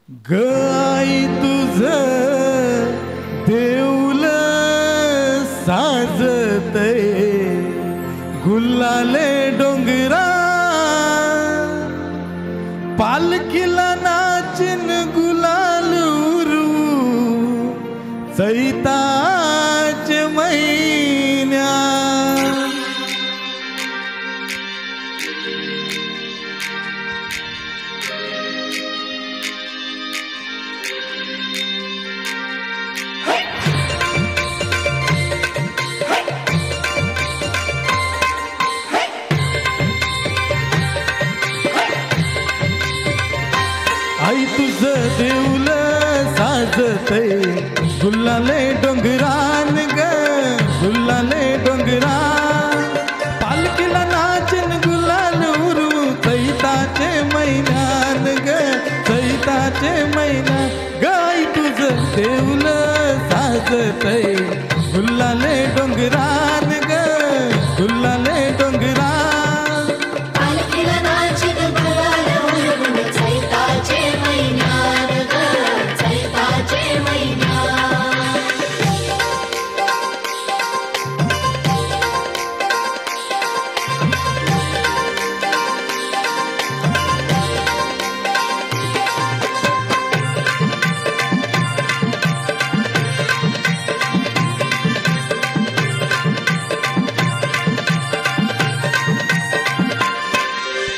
गाई तुझ देऊल साजते गुल्लाले डोंगरा पालखीला नाचिन गुलाल उरू चैताच महिन्या आई तुझ देऊल साजते गुल्लाले डोंगरान ग गुल्लाले डोंगरा पालखीला नाचन गुलाल उरू चैताचे महिन्यान ग चैताचे महिना गाई तुझ देऊल साजते गुल्लाले डोंगरान ग गुल्लाले डोंगरा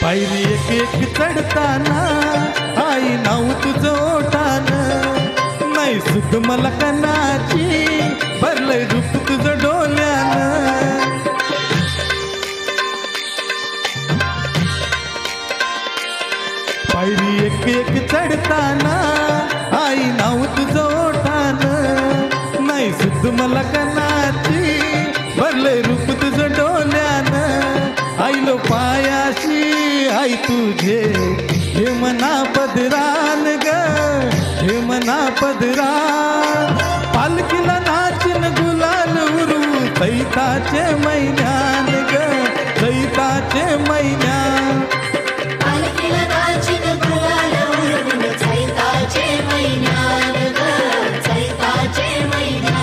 पायरी एक एक चढताना आई नाव तुझं ओठान नाही सुद्ध मला कनाची भरलंय रूप तुझं डोल्यान पायरी एक एक चढताना आई नाव तुझं ओठान नाही सुद्ध मला कनाची भरलंय रूप तुझं डोल्यान आईलो पायाशी आई तुझे हे मना पदरान ग हे मना पदरा पालखीला नाचिन गुलाल उरू चैताचे महिन्यान ग चैताचे महिन्यान पालखीला नाचिन गुलाल उरू चैताचे महिन्यान ग चैताचे महिन्यान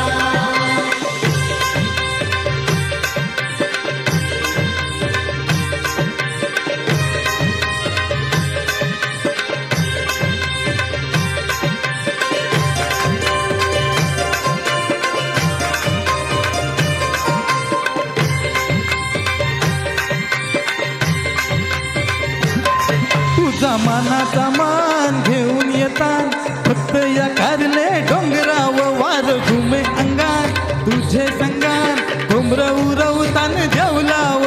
मानाचा मान घेऊन येतात फक्त या कारले डोंगराव वार घुमे अंगार तुझे संगार कोंबर उरवतान जेवलाव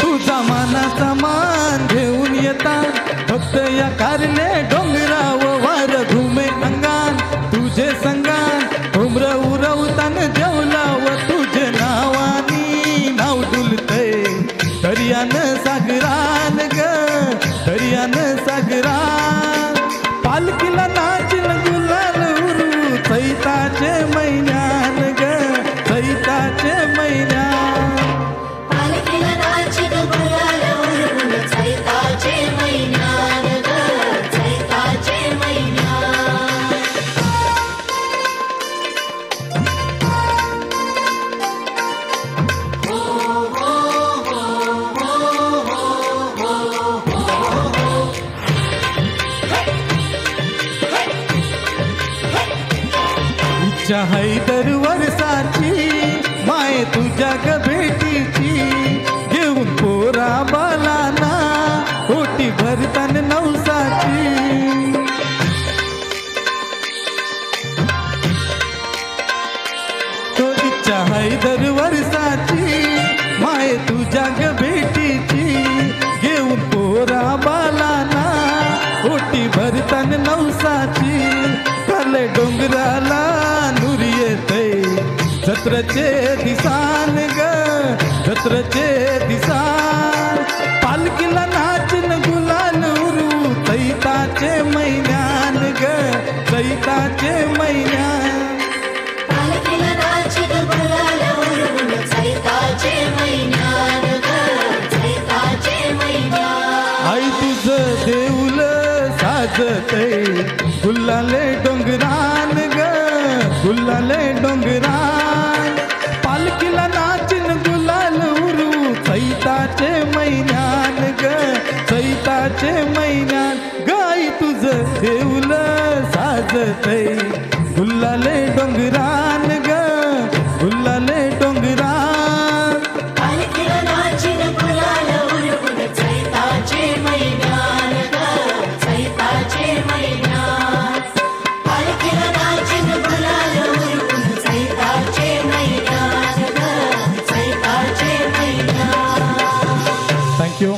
तुझा मानाचा मान घेऊन येतात फक्त या कारले डोंगराव वार घुमे अंगार तुझे संगार कोंबर उरवतान जेवलाव तुझे नावानी नाव डुलतय दर्यान सागरान ग दर्यान सागरान पालखीला नाचिन गुलाल उरू चैताचे महिन्यान ग चैताचे महिन्यान पालखीला नाचिन गुलाल उरू चैताचे महिन्यान ग चैताचे महिन्यान इच्छा हैदर वर्षाची माय तुझ्या ग भेटीची घेऊन पोरा बालाना ओटी भरतान नवसाची तो इच्छा हैदर वर्षाची माय तुझ्या ग भेटीची घेऊन पोरा बालाना ओटी भरतान नवसाची काले डोंगराला नूर येते जत्रचे दिसान ग जत्रचे दिसान पालखीला नाचिन गुलाल उरू चैताचे महिन्यान ग चैताचे महिन्यान पालखीला नाचिन गुलाल उरू चैताचे महिन्यान ग चैताचे साजतय गुलाले डोंगरान ग गुलाले डोंगरान पालखीला नाचिन गुलाल उरू चैताचे महिन्यान ग चैताचे महिन्यान गाई तुझं देऊल साजतय गुलाले डोंगरान ग गुलाले डोंगरान पालखीला नाचिन गुलाल उडवून चैताचे महिन्यान ग चैताचे महिन्यान पालखीला नाचिन गुलाल उडवून चैताचे महिन्यान ग चैताचे महिन्यान थँक्यू